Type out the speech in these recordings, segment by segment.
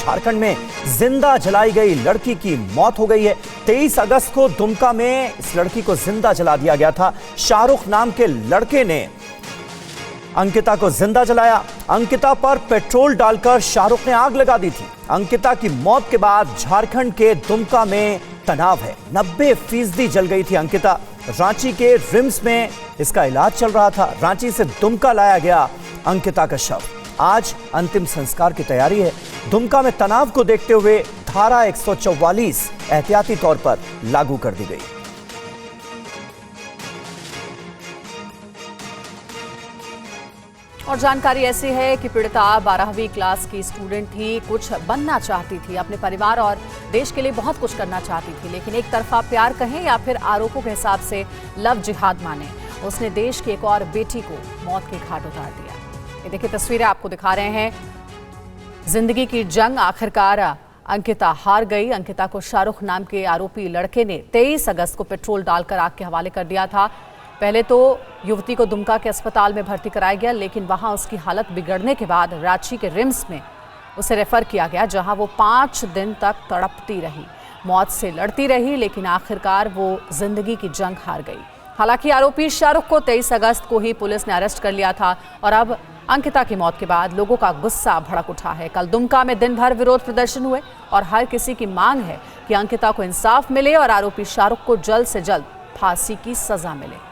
झारखंड में जिंदा जलाई गई लड़की की मौत हो गई है। 23 अगस्त को दुमका में इस लड़की को जिंदा जला दिया गया था। शाहरुख नाम के लड़के ने अंकिता को जिंदा जलाया। अंकिता पर पेट्रोल डालकर शाहरुख ने आग लगा दी थी। अंकिता की मौत के बाद झारखंड के दुमका में तनाव है। 90% जल गई थी अंकिता। रांची के रिम्स में इसका इलाज चल रहा था। रांची से दुमका लाया गया अंकिता का शव। आज अंतिम संस्कार की तैयारी है। दुमका में तनाव को देखते हुए धारा 144 एहतियाती तौर पर लागू कर दी गई। और जानकारी ऐसी है कि पीड़िता 12वीं क्लास की स्टूडेंट थी। कुछ बनना चाहती थी, अपने परिवार और देश के लिए बहुत कुछ करना चाहती थी, लेकिन एक तरफा प्यार कहें या फिर आरोपों के हिसाब से लव जिहाद माने, उसने देश की एक और बेटी को मौत के घाट उतार दिया। ये देखिए तस्वीरें आपको दिखा रहे हैं। जिंदगी की जंग आखिरकार अंकिता हार गई। अंकिता को शाहरुख नाम के आरोपी लड़के ने 23 अगस्त को पेट्रोल डालकर आग के हवाले कर दिया था। पहले तो युवती को दुमका के अस्पताल में भर्ती कराया गया, लेकिन वहां उसकी हालत बिगड़ने के बाद रांची के रिम्स में उसे रेफर किया गया, जहां वो 5 दिन तक तड़पती रही, मौत से लड़ती रही, लेकिन आखिरकार वो जिंदगी की जंग हार गई। हालांकि आरोपी शाहरुख को 23 अगस्त को ही पुलिस ने अरेस्ट कर लिया था और अब अंकिता की मौत के बाद लोगों का गुस्सा भड़क उठा है। कल दुमका में दिन भर विरोध प्रदर्शन हुए और हर किसी की मांग है कि अंकिता को इंसाफ मिले और आरोपी शाहरुख को जल्द से जल्द फांसी की सजा मिले।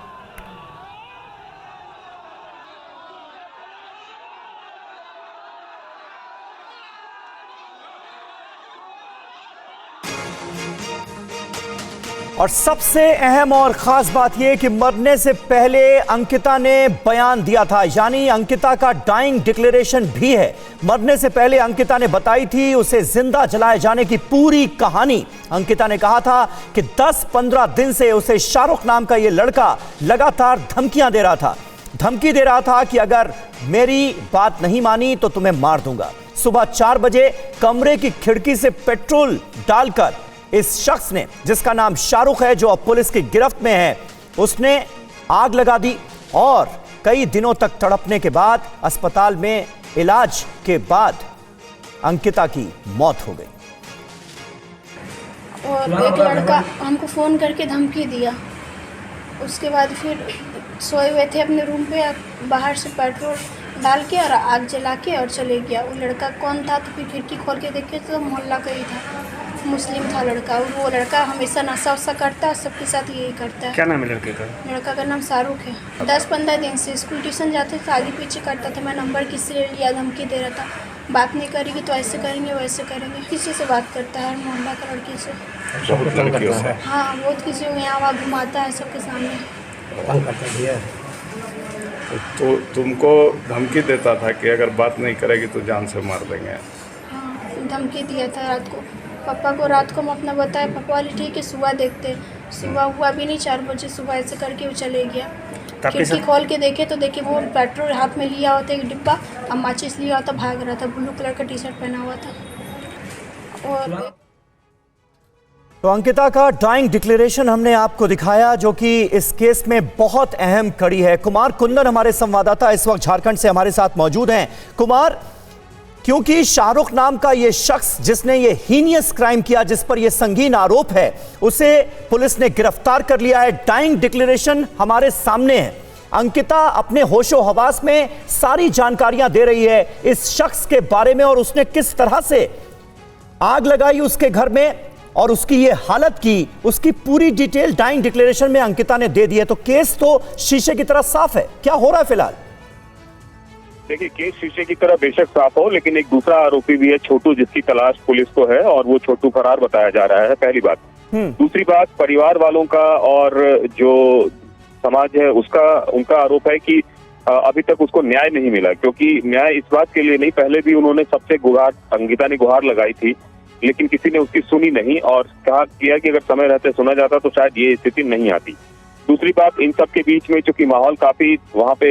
और सबसे अहम और खास बात यह कि मरने से पहले अंकिता ने बयान दिया था, यानी अंकिता का डाइंग डिक्लेरेशन भी है। मरने से पहले अंकिता ने बताई थी उसे जिंदा जलाए जाने की पूरी कहानी। अंकिता ने कहा था कि 10-15 दिन से उसे शाहरुख नाम का यह लड़का लगातार धमकियां दे रहा था। धमकी दे रहा था कि अगर मेरी बात नहीं मानी तो तुम्हें मार दूंगा। सुबह 4 बजे कमरे की खिड़की से पेट्रोल डालकर इस शख्स ने, जिसका नाम शाहरुख है, जो अब पुलिस की गिरफ्त में है, उसने आग लगा दी और कई दिनों तक तड़पने के बाद अस्पताल में इलाज के बाद अंकिता की मौत हो गई। और एक लड़का हमको फ़ोन करके धमकी दिया। उसके बाद फिर सोए हुए थे अपने रूम पे, बाहर से पेट्रोल डाल के और आग जला के और चले गया। वो लड़का कौन था तो फिर खिड़की खोल के देखे तो मोहल्ला का ही था, मुस्लिम था लड़का। वो लड़का हमेशा नशा वशा करता है, सबके साथ यही करता है। क्या नाम है लड़के का? लड़का का नाम शाहरुख है। 10-15 दिन से स्कूल ट्यूशन जाते थे, आगे पीछे करता था। मैं नंबर किसी ले लिया, धमकी दे रहा था, बात नहीं करेगी तो ऐसे करेंगे वैसे करेंगे। किसी से बात करता है, मोहल्ला का लड़की से। हाँ, बहुत किसी को यहाँ वहाँ घुमाता है सबके सामने। तो तुमको धमकी देता था कि अगर बात नहीं करेगी तो जान से मार देंगे? हाँ, धमकी दिया था रात को। पापा को रात को हम अपना बताया, पापा वाले ठीक है सुबह देखते। सुबह हुआ भी नहीं, 4 बजे सुबह ऐसे करके वो चले गया। खिड़की खोल के देखे तो देखे वो पेट्रोल हाथ में लिया हुआ था, एक डिब्बा और माचिस लिया हुआ था, भाग रहा था। ब्लू कलर का टी-शर्ट पहना हुआ था। और तो अंकिता का डाइंग डिक्लेरेशन हमने आपको दिखाया, जो कि इस केस में बहुत अहम कड़ी है। कुमार कुंदन हमारे संवाददाता इस वक्त झारखंड से हमारे साथ मौजूद हैं। कुमार, क्योंकि शाहरुख नाम का यह शख्स जिसने ये हीनियस क्राइम किया, जिस पर यह संगीन आरोप है, उसे पुलिस ने गिरफ्तार कर लिया है। डाइंग डिक्लेरेशन हमारे सामने है। अंकिता अपने होशो हवास में सारी जानकारियां दे रही है इस शख्स के बारे में, और उसने किस तरह से आग लगाई उसके घर में और उसकी ये हालत की, उसकी पूरी डिटेल डाइंग डिक्लेरेशन में अंकिता ने दे दी है। तो केस तो शीशे की तरह साफ है। क्या हो रहा है फिलहाल? देखिए, केस शीशे की तरह बेशक साफ हो, लेकिन एक दूसरा आरोपी भी है, छोटू, जिसकी तलाश पुलिस को है और वो छोटू फरार बताया जा रहा है, पहली बात। दूसरी बात, परिवार वालों का और जो समाज है उसका, उनका आरोप है कि अभी तक उसको न्याय नहीं मिला, क्योंकि न्याय इस बात के लिए नहीं, पहले भी उन्होंने सबसे गुहार, अंकिता ने गुहार लगाई थी, लेकिन किसी ने उसकी सुनी नहीं और कहा किया कि अगर समय रहते सुना जाता तो शायद ये स्थिति नहीं आती। दूसरी बात, इन सब के बीच में चूंकि माहौल काफी वहाँ पे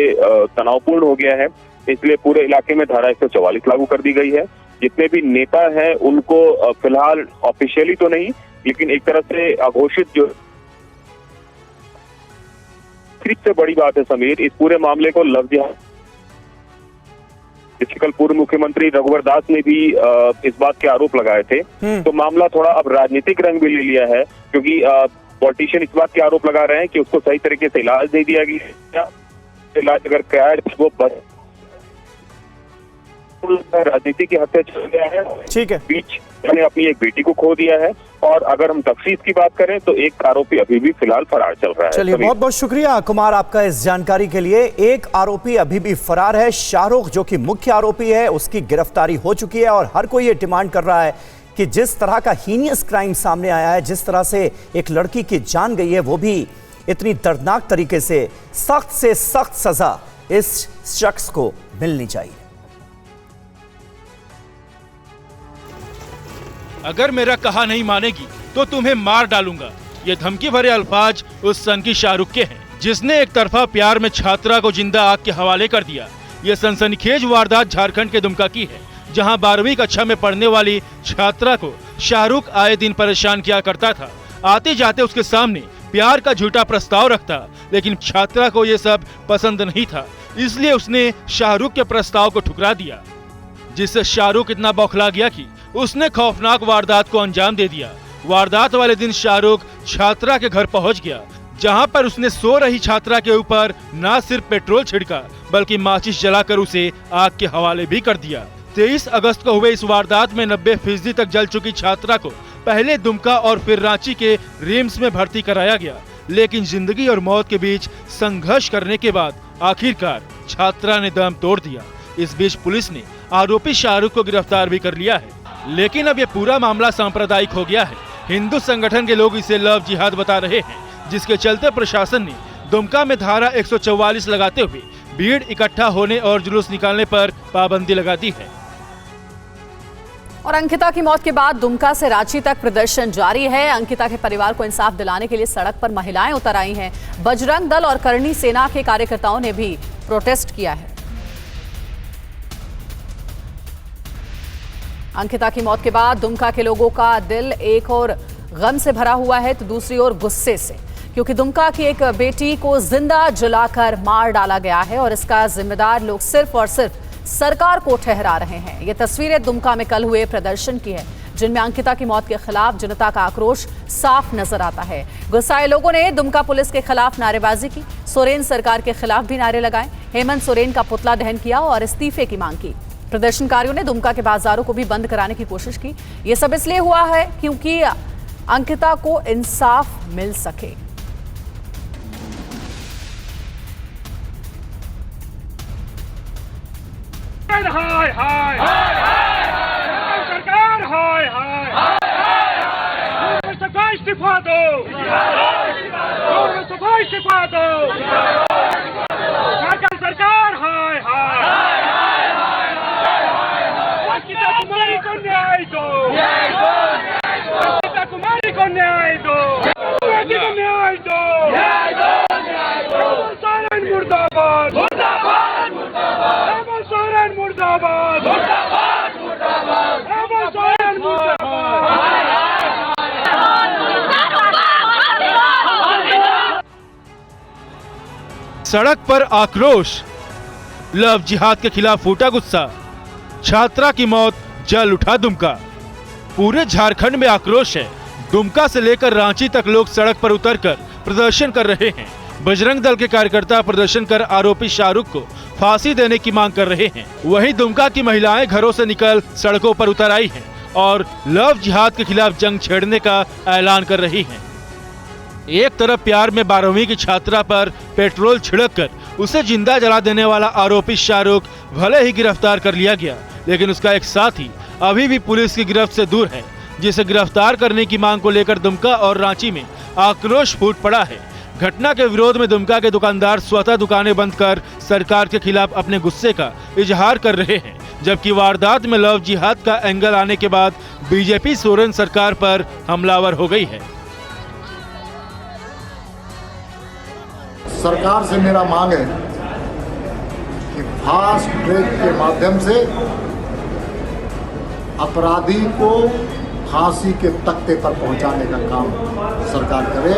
तनावपूर्ण हो गया है, इसलिए पूरे इलाके में धारा 144 लागू कर दी गई है। जितने भी नेता हैं उनको फिलहाल ऑफिशियली तो नहीं, लेकिन एक तरह से अघोषित, जो सबसे बड़ी बात है समीर, इस पूरे मामले को लव जिहाद जिसके कल पूर्व मुख्यमंत्री रघुवर दास ने भी इस बात के आरोप लगाए थे। तो मामला थोड़ा अब राजनीतिक रंग भी ले लिया है, क्योंकि पॉलिटिशियन इस बात के आरोप लगा रहे हैं कि उसको सही तरीके से इलाज नहीं दिया गया। इलाज अगर कराया वो बस राजनीति के हत्या चल गया है। ठीक है। बीच ने अपनी एक बेटी को खो दिया है, और अगर हम तफसील की बात करें तो एक आरोपी अभी भी फिलहाल फरार चल रहा है। चलिए, बहुत बहुत शुक्रिया कुमार आपका इस जानकारी के लिए। एक आरोपी अभी भी फरार है, शाहरुख जो कि मुख्य आरोपी है, उसकी गिरफ्तारी हो चुकी है। और हर कोई ये डिमांड कर रहा है कि जिस तरह का हीनियस क्राइम सामने आया है, जिस तरह से एक लड़की की जान गई है, वो भी इतनी दर्दनाक तरीके से सख्त सजा इस शख्स को मिलनी चाहिए। अगर मेरा कहा नहीं मानेगी तो तुम्हें मार डालूंगा, ये धमकी भरे अल्फाज उस सनकी शाहरुख के हैं जिसने एक तरफा प्यार में छात्रा को जिंदा आग के हवाले कर दिया। ये सनसनीखेज वारदात झारखंड के दुमका की है, जहां 12वीं कक्षा में पढ़ने वाली छात्रा को शाहरुख आए दिन परेशान किया करता था। आते जाते उसके सामने प्यार का झूठा प्रस्ताव रखता, लेकिन छात्रा को ये सब पसंद नहीं था, इसलिए उसने शाहरुख के प्रस्ताव को ठुकरा दिया, जिससे शाहरुख इतना बौखला गया कि उसने खौफनाक वारदात को अंजाम दे दिया। वारदात वाले दिन शाहरुख छात्रा के घर पहुंच गया, जहां पर उसने सो रही छात्रा के ऊपर न सिर्फ पेट्रोल छिड़का बल्कि माचिस जलाकर उसे आग के हवाले भी कर दिया। 23 अगस्त को हुए इस वारदात में 90% तक जल चुकी छात्रा को पहले दुमका और फिर रांची के रिम्स में भर्ती कराया गया, लेकिन जिंदगी और मौत के बीच संघर्ष करने के बाद आखिरकार छात्रा ने दम तोड़ दिया। इस बीच पुलिस ने आरोपी शाहरुख को गिरफ्तार भी कर लिया है, लेकिन अब ये पूरा मामला सांप्रदायिक हो गया है। हिंदू संगठन के लोग इसे लव जिहाद बता रहे हैं, जिसके चलते प्रशासन ने दुमका में धारा 144 लगाते हुए भीड़ इकट्ठा होने और जुलूस निकालने पर पाबंदी लगा दी है। और अंकिता की मौत के बाद दुमका से रांची तक प्रदर्शन जारी है। अंकिता के परिवार को इंसाफ दिलाने के लिए सड़क पर महिलाएं उतर आई हैं। बजरंग दल और करणी सेना के कार्यकर्ताओं ने भी प्रोटेस्ट किया है। अंकिता की मौत के बाद दुमका के लोगों का दिल एक और गम से भरा हुआ है तो दूसरी ओर गुस्से से, क्योंकि दुमका की एक बेटी को जिंदा जलाकर मार डाला गया है और इसका जिम्मेदार लोग सिर्फ और सिर्फ सरकार को ठहरा रहे हैं। ये तस्वीरें दुमका में कल हुए प्रदर्शन की है, जिनमें अंकिता की मौत के खिलाफ जनता का आक्रोश साफ नजर आता है। गुस्साए लोगों ने दुमका पुलिस के खिलाफ नारेबाजी की, सोरेन सरकार के खिलाफ भी नारे लगाए, हेमंत सोरेन का पुतला दहन किया और इस्तीफे की मांग की। प्रदर्शनकारियों ने दुमका के बाजारों को भी बंद कराने की कोशिश की। ये सब इसलिए हुआ है क्योंकि अंकिता को इंसाफ मिल सके। हाय हाय हाय सरकार, हाय हाय सफाई इस्तीफा दो, सफाई इस्तीफा दो सरकार, हाय हाय अंकिता कुमारी को न्याय दो, अंकिता कुमारी को न्याय दो, न्याय दो, सोरेन मुर्दाबाद, मुर्दाबाद, मुर्दाबाद, सोरेन मुर्दाबाद, मुर्दाबाद, मुर्दाबाद, सोरेन मुर्दाबाद। सड़क पर आक्रोश, लव जिहाद के खिलाफ फूटा गुस्सा, छात्रा की मौत, जल उठा दुमका। पूरे झारखंड में आक्रोश है। दुमका से लेकर रांची तक लोग सड़क पर उतरकर प्रदर्शन कर रहे हैं। बजरंग दल के कार्यकर्ता प्रदर्शन कर आरोपी शाहरुख को फांसी देने की मांग कर रहे हैं। वहीं दुमका की महिलाएं घरों से निकल सड़कों पर उतर आई हैं और लव जिहाद के खिलाफ जंग छेड़ने का ऐलान कर रही हैं। एक तरफ प्यार में 12वीं की छात्रा पर पेट्रोल छिड़ककर उसे जिंदा जला देने वाला आरोपी शाहरुख भले ही गिरफ्तार कर लिया गया, लेकिन उसका एक साथी अभी भी पुलिस की गिरफ्त से दूर है, जिसे गिरफ्तार करने की मांग को लेकर दुमका और रांची में आक्रोश फूट पड़ा है। घटना के विरोध में दुमका के दुकानदार स्वतः दुकानें बंद कर सरकार के खिलाफ अपने गुस्से का इजहार कर रहे हैं, जबकि वारदात में लव जिहाद का एंगल आने के बाद बीजेपी सोरेन सरकार पर हमलावर हो गई है। सरकार से मेरा मांग है कि फास्ट ट्रैक के माध्यम से अपराधी को फांसी के तख्ते पर पहुंचाने का काम सरकार करे,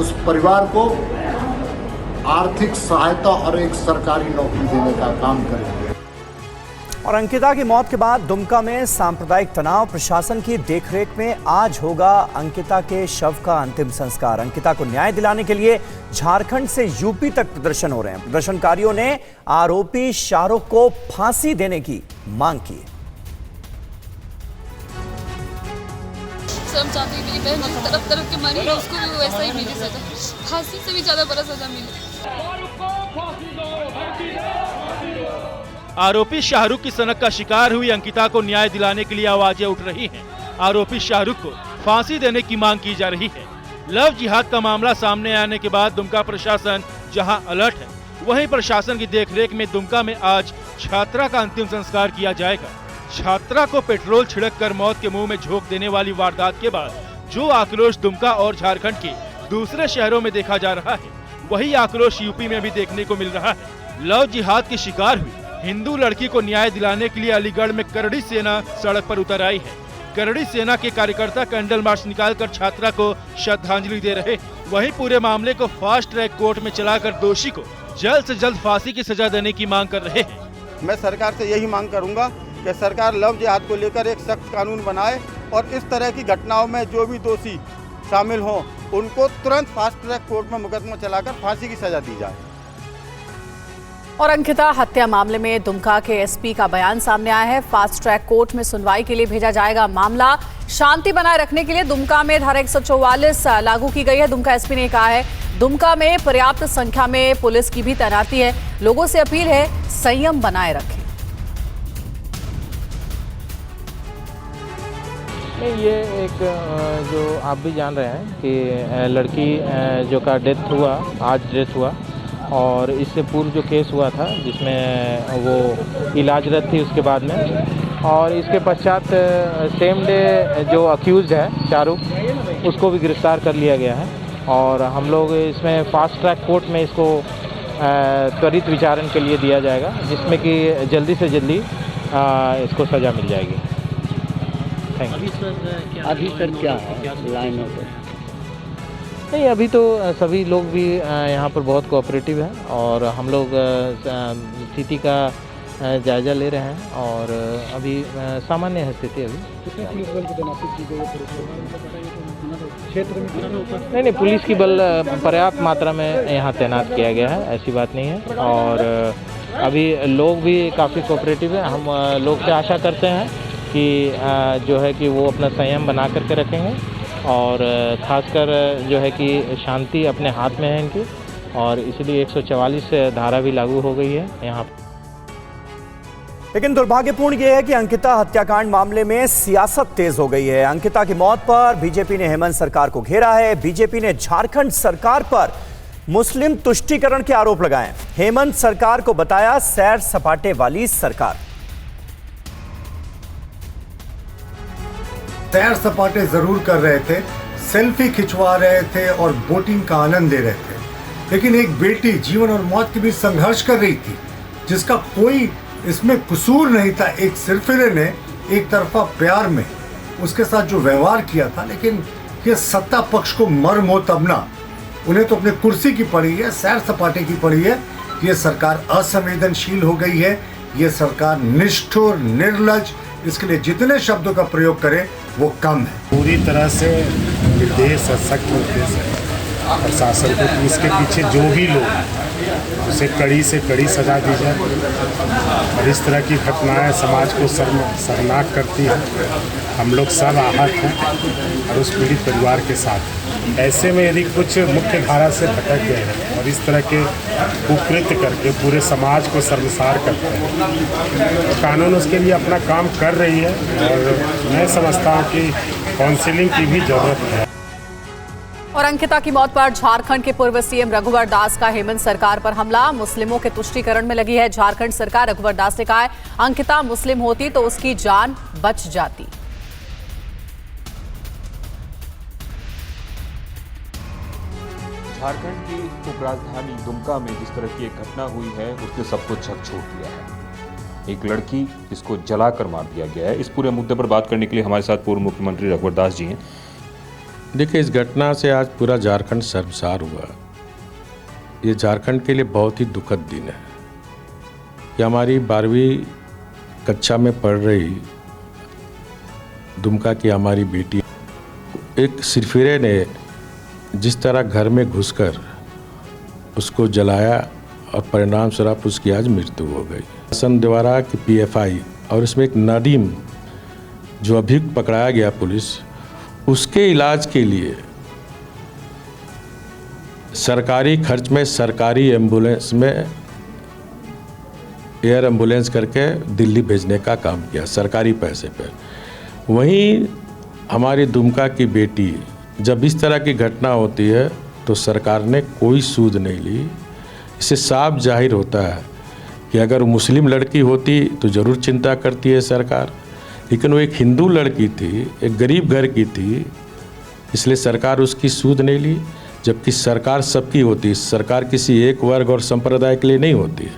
उस परिवार को आर्थिक सहायता और एक सरकारी नौकरी देने का काम करे। और अंकिता की मौत के बाद दुमका में सांप्रदायिक तनाव। प्रशासन की देखरेख में आज होगा अंकिता के शव का अंतिम संस्कार। अंकिता को न्याय दिलाने के लिए झारखंड से यूपी तक प्रदर्शन हो रहे हैं। प्रदर्शनकारियों ने आरोपी शाहरुख को फांसी देने की मांग की। हम चाहते हैं मेरी बहन जिस तरफ के मारी उसको भी वैसा ही मिले सजा, फांसी से भी ज्यादा बड़ा सजा मिले। आरोपी शाहरुख की सनक का शिकार हुई अंकिता को न्याय दिलाने के लिए आवाजें उठ रही हैं। आरोपी शाहरुख को फांसी देने की मांग की जा रही है। लव जिहाद का मामला सामने आने के बाद दुमका प्रशासन जहां अलर्ट है, वहीं प्रशासन की देखरेख में दुमका में आज छात्रा का अंतिम संस्कार किया जाएगा। छात्रा को पेट्रोल छिड़ककर मौत के मुंह में झोंक देने वाली वारदात के बाद जो आक्रोश दुमका और झारखंड के दूसरे शहरों में देखा जा रहा है, वही आक्रोश यूपी में भी देखने को मिल रहा है। लव जिहाद की शिकार हुई हिंदू लड़की को न्याय दिलाने के लिए अलीगढ़ में करड़ी सेना सड़क पर उतर आई है। करड़ी सेना के कार्यकर्ता कैंडल मार्च निकालकर छात्रा को श्रद्धांजलि दे रहे। वहीं पूरे मामले को फास्ट ट्रैक कोर्ट में चलाकर दोषी को जल्द से जल्द फांसी की सजा देने की मांग कर रहे हैं। मैं सरकार से यही मांग करूंगा कि सरकार लव जिहाद को लेकर एक सख्त कानून बनाए और इस तरह की घटनाओं में जो भी दोषी शामिल हों उनको तुरंत फास्ट ट्रैक कोर्ट में मुकदमा चलाकर फांसी की सजा दी जाए। और अंकिता हत्या मामले में दुमका के एसपी का बयान सामने आया है। फास्ट ट्रैक कोर्ट में सुनवाई के लिए भेजा जाएगा मामला। शांति बनाए रखने के लिए दुमका में धारा 144 लागू की गई है। दुमका एसपी ने कहा है दुमका में पर्याप्त संख्या में पुलिस की भी तैनाती है। लोगों से अपील है संयम बनाए रखें। ये एक जो आप भी जान रहे हैं कि लड़की जो का डेथ हुआ, आज डेथ हुआ, और इससे पूर्व जो केस हुआ था जिसमें वो इलाजरत थी उसके बाद में, और इसके पश्चात सेम डे जो अक्यूज़ड है शाहरुख, उसको भी गिरफ्तार कर लिया गया है। और हम लोग इसमें फास्ट ट्रैक कोर्ट में इसको त्वरित विचारण के लिए दिया जाएगा, जिसमें कि जल्दी से जल्दी इसको सज़ा मिल जाएगी। Thank you. अभी सर क्या लाइन है? नहीं, अभी तो सभी लोग भी यहाँ पर बहुत कोऑपरेटिव हैं और हम लोग स्थिति का जायज़ा ले रहे हैं और अभी सामान्य है स्थिति। अभी नहीं, पुलिस की बल पर्याप्त मात्रा में यहाँ तैनात किया गया है, ऐसी बात नहीं है। और अभी लोग भी काफ़ी कोऑपरेटिव हैं। हम लोग से आशा करते हैं कि जो है कि वो अपना संयम बना करके रखेंगे और ख़ासकर जो है कि शांति अपने हाथ में है इनकी, और इसलिए 144 धारा भी लागू हो गई है यहाँ। लेकिन दुर्भाग्यपूर्ण यह है कि अंकिता हत्याकांड मामले में सियासत तेज हो गई है। अंकिता की मौत पर बीजेपी ने हेमंत सरकार को घेरा है। बीजेपी ने झारखंड सरकार पर मुस्लिम तुष्टीकरण के आरोप लगाए। हेमंत सरकार को बताया सैर सपाटे वाली सरकार। सैर सपाटे जरूर कर रहे थे, सेल्फी खिंचवा रहे थे और बोटिंग का आनंद ले रहे थे, लेकिन एक बेटी जीवन और मौत के बीच संघर्ष कर रही थी जिसका कोई इसमें कसूर नहीं था। एक सिरफिरे ने एक तरफा प्यार में उसके साथ जो व्यवहार किया था, लेकिन ये सत्ता पक्ष को मर मो तब ना, उन्हें तो अपने कुर्सी की पड़ी है, सैर सपाटे की पड़ी है। ये सरकार असंवेदनशील हो गई है, ये सरकार निष्ठुर, निर्लज, इसके लिए जितने शब्दों का प्रयोग करें वो कम है। पूरी तरह से विदेश और सख्त निर्देश है प्रशासन को कि इसके पीछे जो भी लोग उसे कड़ी से कड़ी सजा दी जाए। और इस तरह की घटनाएं समाज को शर्मनाक करती हैं। हम लोग सब आहत हैं और उस पीड़ित परिवार के साथ। ऐसे में यदि कुछ मुख्य धारा से भटक गए हैं और इस तरह के कुकृत्य करके पूरे समाज को शर्मसार करते हैं, तो कानून उसके लिए अपना काम कर रही है और मैं समझता हूँ कि काउंसिलिंग की भी जरूरत है। और अंकिता की मौत पर झारखंड के पूर्व सीएम रघुवर दास का हेमंत सरकार पर हमला। मुस्लिमों के तुष्टीकरण में लगी है झारखंड सरकार। रघुवर दास ने कहा है अंकिता मुस्लिम होती तो उसकी जान बच जाती। झारखंड की उपराजधानी दुमका में जिस तरह की एक घटना हुई है उसने सबको झकझोर दिया है। एक लड़की जिसको जलाकर मार दिया गया है। इस पूरे मुद्दे पर बात करने के लिए हमारे साथ पूर्व मुख्यमंत्री रघुवर दास जी हैं। देखिए, इस घटना से आज पूरा झारखंड शर्मसार हुआ। ये झारखंड के लिए बहुत ही दुखद दिन है कि हमारी 12वीं कक्षा में पढ़ रही दुमका की हमारी बेटी, एक सिरफिरे ने जिस तरह घर में घुसकर उसको जलाया और परिणाम स्वरूप उसकी आज मृत्यु हो गई। शासन द्वारा की PFI और इसमें एक नदीम जो अभियुक्त पकड़ाया गया पुलिस, उसके इलाज के लिए सरकारी खर्च में सरकारी एम्बुलेंस में एयर एम्बुलेंस करके दिल्ली भेजने का काम किया सरकारी पैसे पर। वहीं हमारी दुमका की बेटी, जब इस तरह की घटना होती है तो सरकार ने कोई सूद नहीं ली। इससे साफ जाहिर होता है कि अगर मुस्लिम लड़की होती तो ज़रूर चिंता करती है सरकार, लेकिन वो एक हिंदू लड़की थी, एक गरीब घर की थी, इसलिए सरकार उसकी सूद नहीं ली। जबकि सरकार सबकी होती है, सरकार किसी एक वर्ग और संप्रदाय के लिए नहीं होती है।